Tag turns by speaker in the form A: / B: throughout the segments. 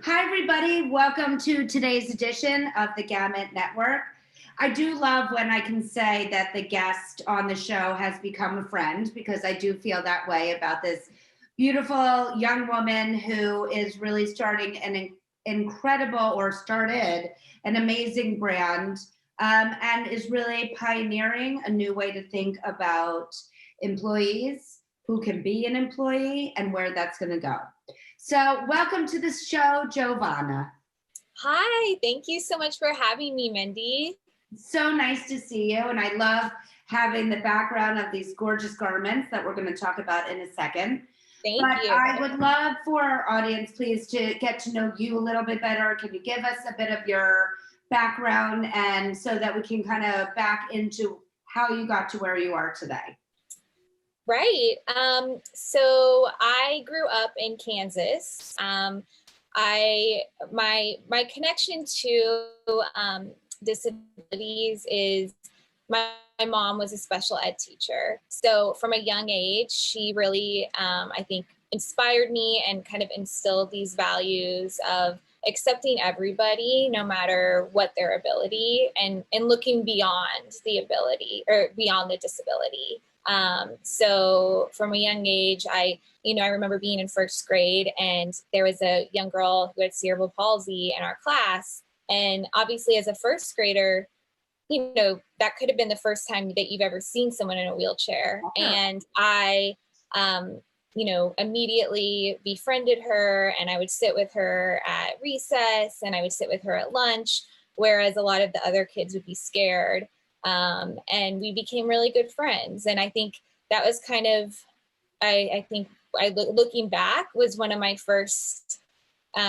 A: Hi, everybody. Welcome to today's edition of the Gamut Network. I do love when I can say that the guest on the show has become a friend, because I do feel that way about this beautiful young woman who is really starting an incredible, or started an amazing brand, and is really pioneering a new way to think about employees, who can be an employee, and where that's going to go. So welcome to the show, Jovana.
B: Hi, thank you so much for having me, Mindy.
A: So nice to see you. And I love having the background of these gorgeous garments that we're going to talk about in a second.
B: Thank you.
A: I would love for our audience, please, to get to know you a little bit better. Can you give us a bit of your background, and so that we can kind of back into how you got to where you are today?
B: Right. So I grew up in Kansas. My connection to disabilities is my mom was a special ed teacher. So from a young age, she really, I think, inspired me and kind of instilled these values of accepting everybody, no matter what their ability, and looking beyond the ability or beyond the disability. So from a young age, I remember being in first grade, and there was a young girl who had cerebral palsy in our class. And obviously as a first grader, that could have been the first time that you've ever seen someone in a wheelchair. Uh-huh. And I, immediately befriended her, and I would sit with her at recess, and I would sit with her at lunch, whereas a lot of the other kids would be scared. And we became really good friends. And I think that was kind of, looking back, was one of my first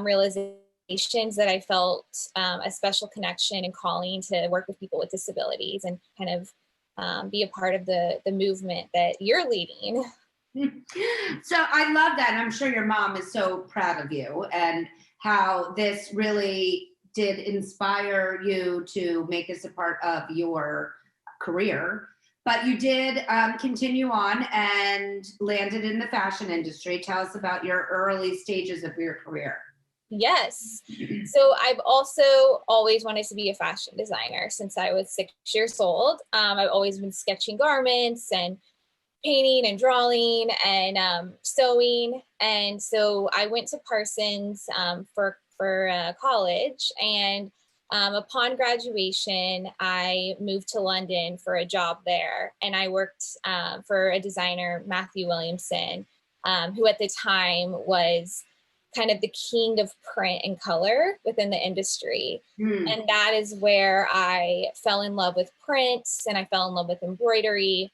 B: realizations that I felt a special connection and calling to work with people with disabilities and kind of be a part of the movement that you're leading.
A: So I love that. And I'm sure your mom is so proud of you, and how this really did inspire you to make this a part of your career. But you did continue on and landed in the fashion industry. Tell us about your early stages of your career.
B: Yes. So I've also always wanted to be a fashion designer since I was 6 years old. I've always been sketching garments and painting and drawing and sewing. And so I went to Parsons for college, and upon graduation, I moved to London for a job there, and I worked for a designer, Matthew Williamson, who at the time was kind of the king of print and color within the industry. And that is where I fell in love with prints, and I fell in love with embroidery.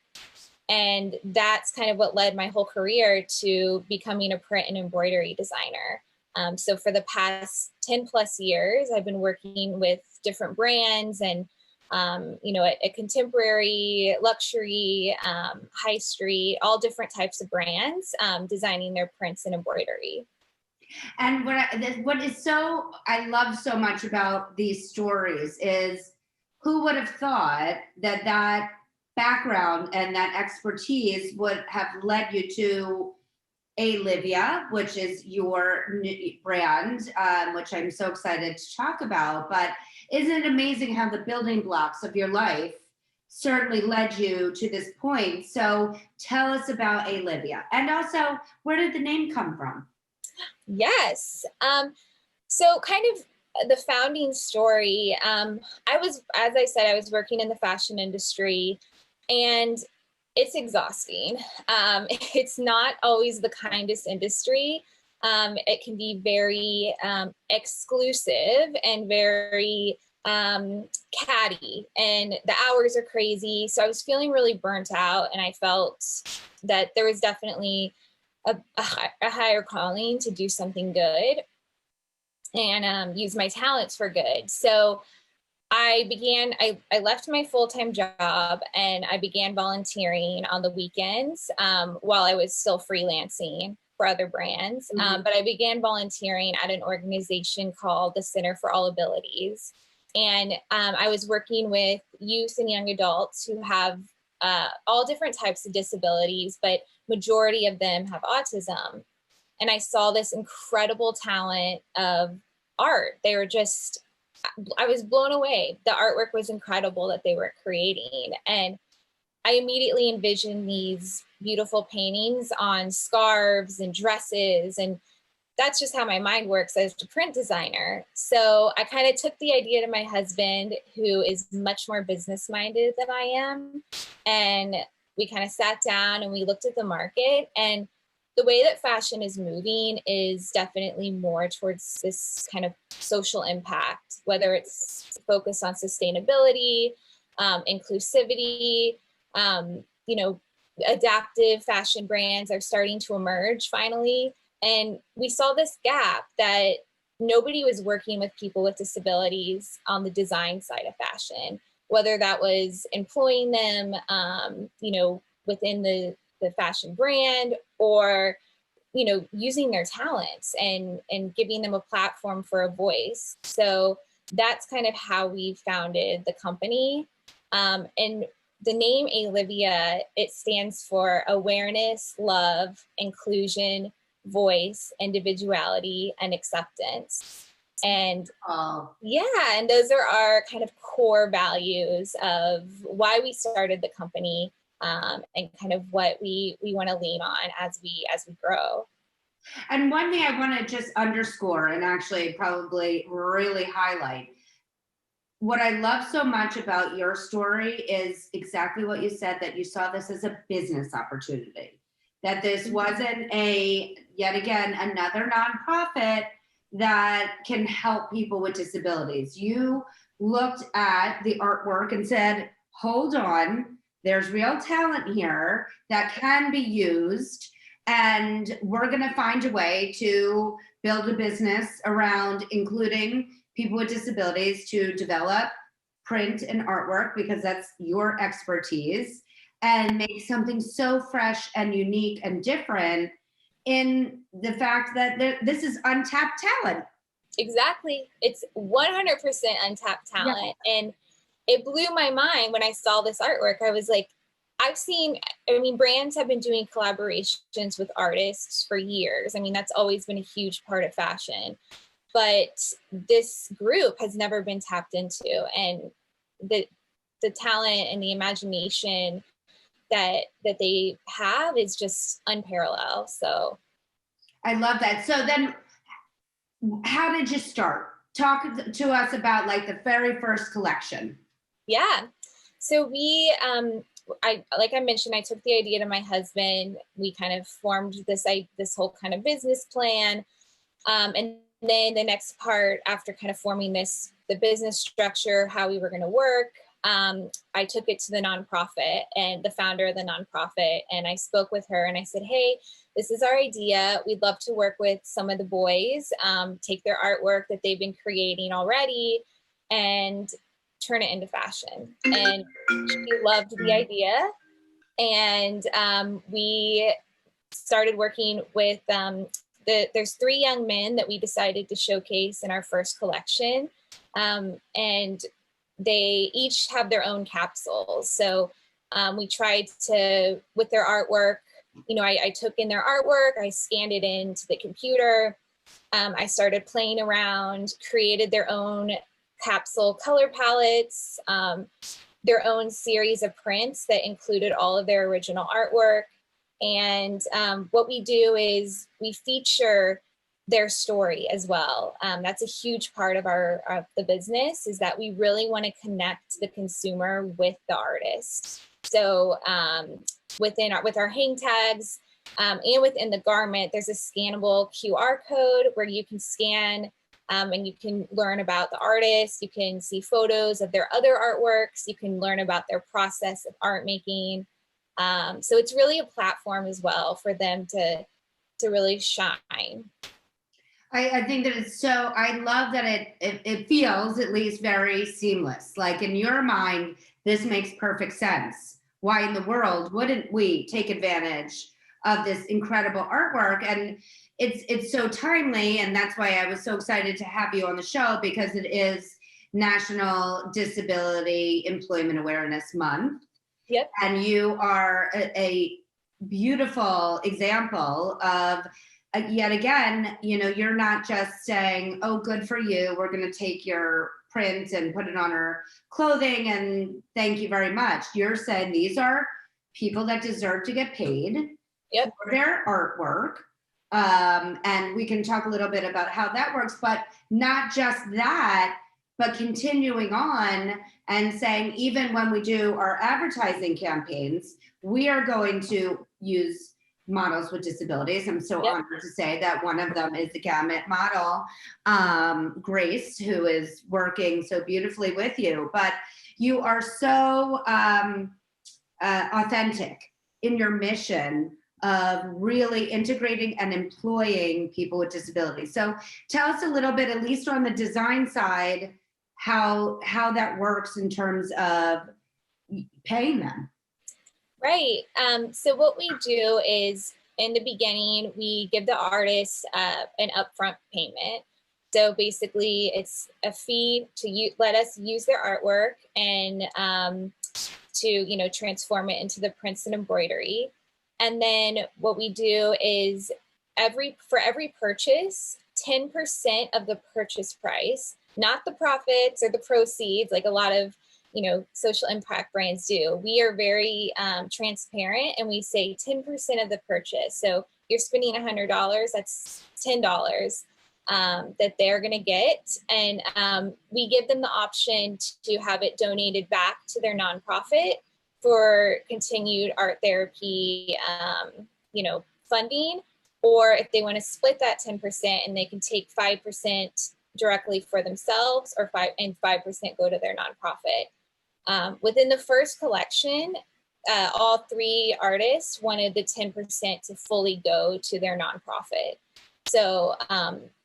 B: And that's kind of what led my whole career to becoming a print and embroidery designer. So for the past 10 plus years, I've been working with different brands and, at contemporary, luxury, high street, all different types of brands, designing their prints and embroidery.
A: And what is so, I love so much about these stories is, who would have thought that background and that expertise would have led you to Olivia, which is your brand, which I'm so excited to talk about. But isn't it amazing how the building blocks of your life certainly led you to this point? So tell us about Olivia, and also, where did the name come from?
B: Yes. So kind of the founding story, as I said, I was working in the fashion industry, and it's exhausting. It's not always the kindest industry. It can be very exclusive and very catty, and the hours are crazy. So I was feeling really burnt out, and I felt that there was definitely a higher calling to do something good and use my talents for good. So I left my full-time job, and I began volunteering on the weekends while I was still freelancing for other brands. But I began volunteering at an organization called the Center for All Abilities. And I was working with youth and young adults who have all different types of disabilities, but majority of them have autism. and I saw this incredible talent of art. They were just, I was blown away. The artwork was incredible that they were creating. And I immediately envisioned these beautiful paintings on scarves and dresses. And that's just how my mind works as a print designer. So I kind of took the idea to my husband, who is much more business minded than I am. And we kind of sat down and we looked at the market, and the way that fashion is moving is definitely more towards this kind of social impact, whether it's focused on sustainability, inclusivity, you know, adaptive fashion brands are starting to emerge finally. And we saw this gap that nobody was working with people with disabilities on the design side of fashion, whether that was employing them, you know, within the fashion brand, or, you know, using their talents and giving them a platform for a voice. So that's kind of how we founded the company. And the name Alivia, it stands for awareness, love, inclusion, voice, individuality, and acceptance. And yeah, and those are our kind of core values of why we started the company, and kind of what we want to lean on as we grow.
A: And one thing I want to just underscore and actually probably really highlight, what I love so much about your story is exactly what you said, that you saw this as a business opportunity, that this wasn't yet again, another nonprofit that can help people with disabilities. You looked at the artwork and said, hold on, there's real talent here that can be used, and we're going to find a way to build a business around including people with disabilities to develop print and artwork, because that's your expertise, and make something so fresh and unique and different in the fact that this is untapped talent.
B: Exactly. It's 100% untapped talent. Yeah. And it blew my mind when I saw this artwork. I was like, brands have been doing collaborations with artists for years. I mean, that's always been a huge part of fashion. But this group has never been tapped into. And the talent and the imagination that they have is just unparalleled. So
A: I love that. So then how did you start? Talk to us about like the very first collection.
B: Yeah. So we, like I mentioned, I took the idea to my husband. We kind of formed this whole kind of business plan. And then the next part, after kind of forming the business structure, how we were going to work, I took it to the nonprofit and the founder of the nonprofit, and I spoke with her and I said, hey, this is our idea. We'd love to work with some of the boys, take their artwork that they've been creating already and turn it into fashion. And she loved the idea. And we started working with there's 3 young men that we decided to showcase in our first collection. And they each have their own capsules. So we tried to, with their artwork, you know, I took in their artwork, I scanned it into the computer. I started playing around, created their own capsule color palettes, their own series of prints that included all of their original artwork. And what we do is we feature their story as well. That's a huge part of the business, is that we really want to connect the consumer with the artist. So with our hang tags and within the garment, there's a scannable QR code where you can scan and you can learn about the artist. You can see photos of their other artworks. You can learn about their process of art making. So it's really a platform as well for them to really shine.
A: I think that it's so, I love that it feels at least very seamless. Like in your mind, this makes perfect sense. Why in the world wouldn't we take advantage of this incredible artwork? And it's so timely, and that's why I was so excited to have you on the show, because it is National Disability Employment Awareness Month.
B: Yep.
A: And you are a beautiful example of yet again, you're not just saying, oh, good for you, we're going to take your print and put it on our clothing and thank you very much. You're saying these are people that deserve to get paid for their artwork. And we can talk a little bit about how that works, but not just that, but continuing on and saying, even when we do our advertising campaigns, we are going to use models with disabilities. I'm so honored to say that one of them is the Gamut model, Grace, who is working so beautifully with you. But you are so authentic in your mission of really integrating and employing people with disabilities. So tell us a little bit, at least on the design side, how that works in terms of paying them.
B: Right. So what we do is, in the beginning, we give the artist an upfront payment. So basically, it's a fee to let us use their artwork and to transform it into the prints and embroidery. And then what we do is for every purchase, 10% of the purchase price, not the profits or the proceeds, like a lot of social impact brands do. We are very transparent, and we say 10% of the purchase. So you're spending $100, that's $10 that they're going to get. And we give them the option to have it donated back to their nonprofit for continued art therapy, funding, or if they want to split that 10% and they can take 5% directly for themselves, or 5% go to their nonprofit. Within the first collection, all three artists wanted the 10% to fully go to their nonprofit. So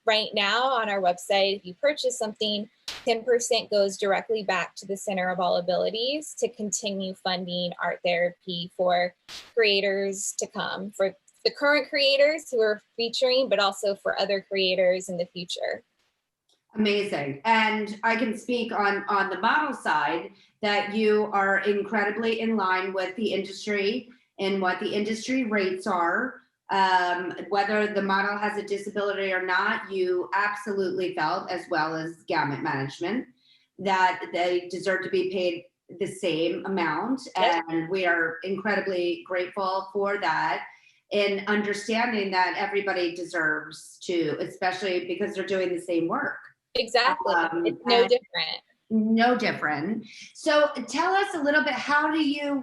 B: right now on our website, if you purchase something, 10% goes directly back to the Center of All Abilities to continue funding art therapy for creators to come, for the current creators who are featuring, but also for other creators in the future.
A: Amazing. And I can speak on the model side that you are incredibly in line with the industry and what the industry rates are. Whether the model has a disability or not, you absolutely felt, as well as Gamut Management, that they deserve to be paid the same amount. And we are incredibly grateful for that, in understanding that everybody deserves to, especially because they're doing the same work.
B: Exactly. It's no different.
A: No different. So tell us a little bit,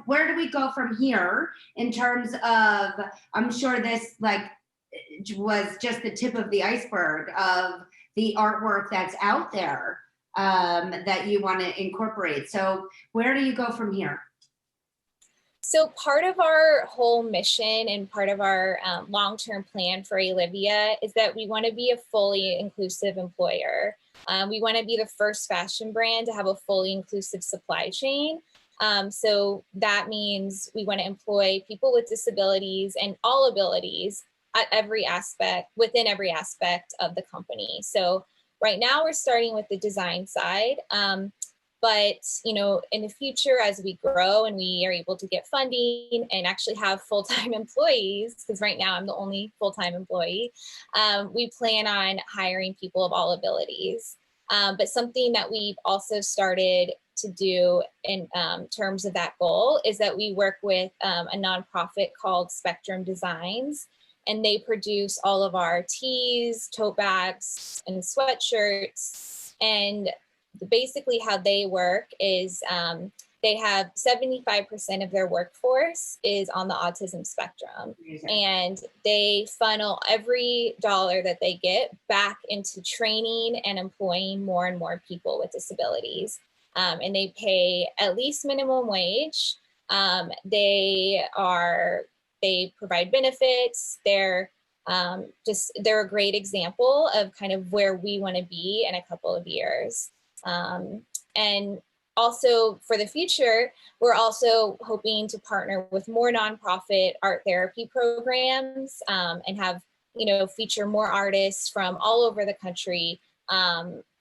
A: where do we go from here in terms of, I'm sure this was just the tip of the iceberg of the artwork that's out there that you want to incorporate. So where do you go from here?
B: So part of our whole mission and part of our long-term plan for Olivia is that we want to be a fully inclusive employer. We want to be the first fashion brand to have a fully inclusive supply chain. So that means we want to employ people with disabilities and all abilities at within every aspect of the company. So right now we're starting with the design side. But, in the future, as we grow and we are able to get funding and actually have full-time employees, because right now I'm the only full-time employee, we plan on hiring people of all abilities. But something that we've also started to do in terms of that goal is that we work with a nonprofit called Spectrum Designs, and they produce all of our tees, tote bags, and sweatshirts. And basically how they work is they have 75% of their workforce is on the autism spectrum. Amazing. And they funnel every dollar that they get back into training and employing more and more people with disabilities. And they pay at least minimum wage. They provide benefits. They're a great example of kind of where we want to be in a couple of years. And also for the future, we're also hoping to partner with more nonprofit art therapy programs and have, feature more artists from all over the country,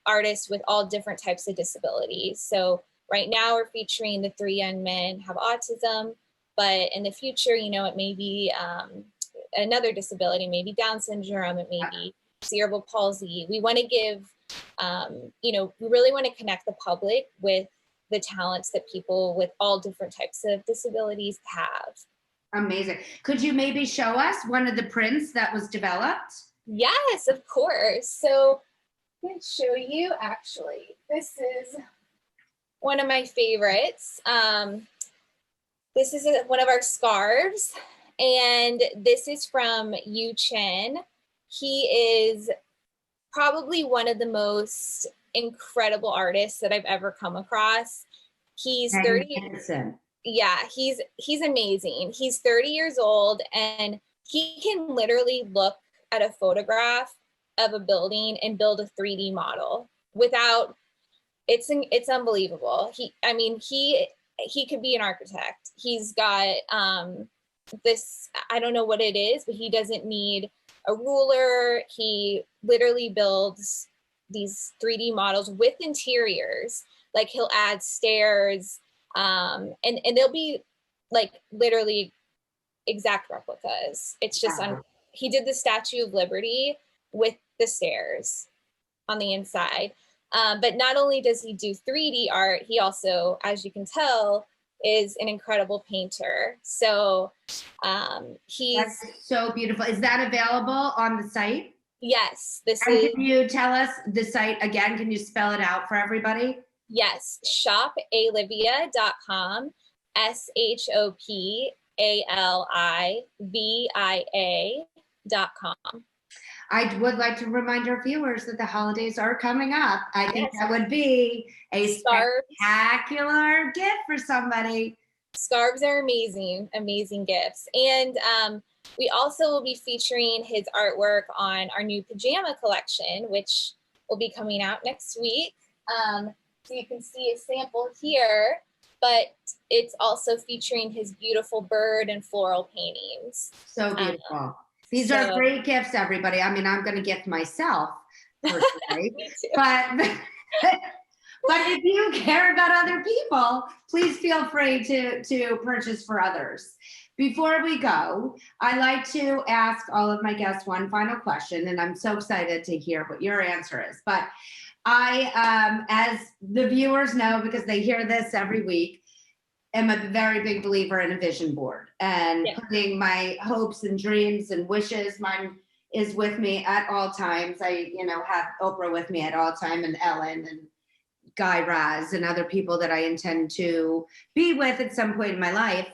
B: artists with all different types of disabilities. So right now we're featuring the 3 young men have autism, but in the future, it may be another disability, maybe Down syndrome, it may be cerebral palsy. We want to give, we really want to connect the public with the talents that people with all different types of disabilities have.
A: Amazing. Could you maybe show us one of the prints that was developed?
B: Yes, of course. So I'm going to show you, actually. This is one of my favorites. This is one of our scarves, and this is from Yu Chen. He is probably one of the most incredible artists that I've ever come across. He's 30. Yeah, he's amazing. He's 30 years old, and he can literally look at a photograph of a building and build a 3D model without, it's unbelievable. He could be an architect. He's got this, I don't know what it is, but he doesn't need a ruler. He literally builds these 3D models with interiors. Like, he'll add stairs, and they'll be like literally exact replicas. It's just, he did the Statue of Liberty with the stairs on the inside. But not only does he do 3D art, he also, as you can tell, is an incredible painter. So that's
A: so beautiful. Is that available on the site?
B: Yes.
A: Can you tell us the site again? Can you spell it out for everybody?
B: Yes, shopalivia.com, shopalivia.com.
A: I would like to remind our viewers that the holidays are coming up. I think that would be a spectacular gift for somebody.
B: Scarves are amazing, amazing gifts. And we also will be featuring his artwork on our new pajama collection, which will be coming out next week. So you can see a sample here, but it's also featuring his beautiful bird and floral paintings.
A: So beautiful. These are great gifts, everybody. I mean, I'm going to gift myself personally, but if you care about other people, please feel free to purchase for others. Before we go, I like to ask all of my guests one final question, and I'm so excited to hear what your answer is. But I, as the viewers know, because they hear this every week, am a very big believer in a vision board and putting my hopes and dreams and wishes. Mine is with me at all times. I, have Oprah with me at all time, and Ellen and Guy Raz and other people that I intend to be with at some point in my life.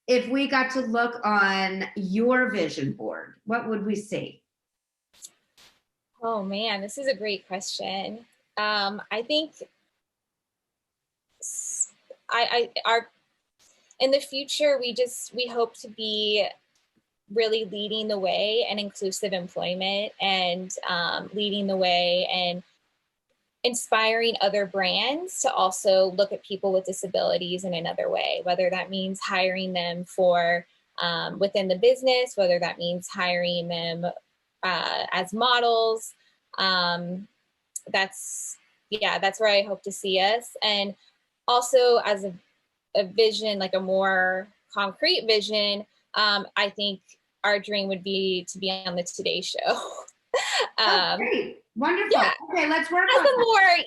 A: If we got to look on your vision board, what would we see?
B: Oh man, this is a great question. I think in the future, we hope to be really leading the way in inclusive employment, and leading the way and inspiring other brands to also look at people with disabilities in another way, whether that means hiring them for within the business, whether that means hiring them as models. That's where I hope to see us. And also as a vision, like a more concrete vision, I think our dream would be to be on the Today Show.
A: Great. Wonderful. Yeah. Okay, let's work on
B: a more,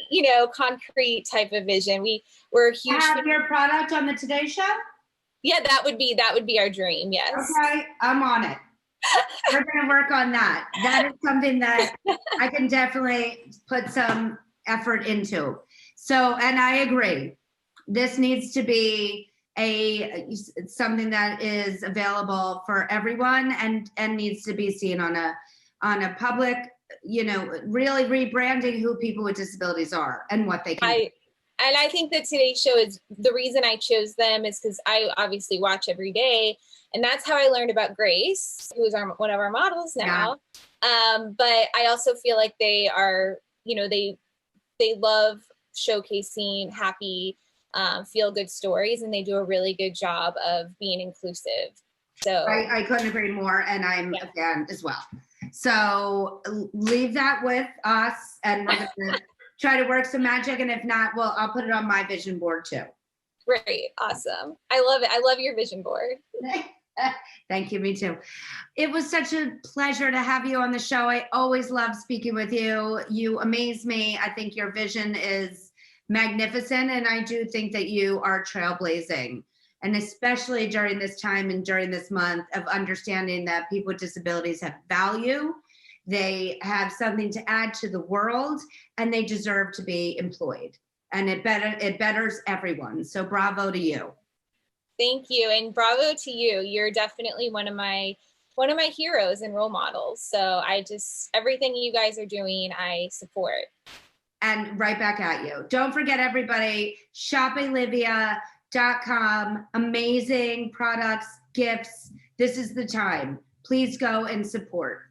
B: concrete type of vision. We're huge.
A: Have your product on the Today Show?
B: Yeah, that would be our dream. Yes.
A: Okay, I'm on it. We're going to work on that. That is something that I can definitely put some effort into. So, and I agree. This needs to be something that is available for everyone and needs to be seen on a public, really rebranding who people with disabilities are and what they can do.
B: And I think that Today's Show is the reason I chose them is because I obviously watch every day. And that's how I learned about Grace, who is one of our models now. Yeah. But I also feel like they are, they love showcasing happy, feel-good stories, and they do a really good job of being inclusive. So
A: I couldn't agree more, and I'm a fan as well. So leave that with us, and we're going to try to work some magic. And if not, well, I'll put it on my vision board too.
B: Great. Awesome. I love it. I love your vision board.
A: Thank you, me too. It was such a pleasure to have you on the show. I always love speaking with you. You amaze me. I think your vision is magnificent, and I do think that you are trailblazing. And especially during this time and during this month of understanding that people with disabilities have value, they have something to add to the world, and they deserve to be employed. And it betters everyone. So bravo to you.
B: Thank you, and bravo to you. You're definitely one of my heroes and role models. So everything you guys are doing, I support.
A: And right back at you. Don't forget, everybody, shopalivia.com. Amazing products, gifts. This is the time. Please go and support.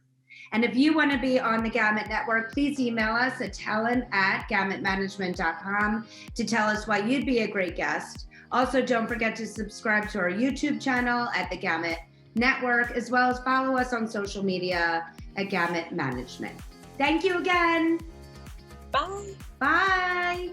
A: And if you want to be on the Gamut Network, please email us at talent@gamutmanagement.com to tell us why you'd be a great guest. Also, don't forget to subscribe to our YouTube channel at the Gamut Network, as well as follow us on social media at Gamut Management. Thank you again.
B: Bye.
A: Bye.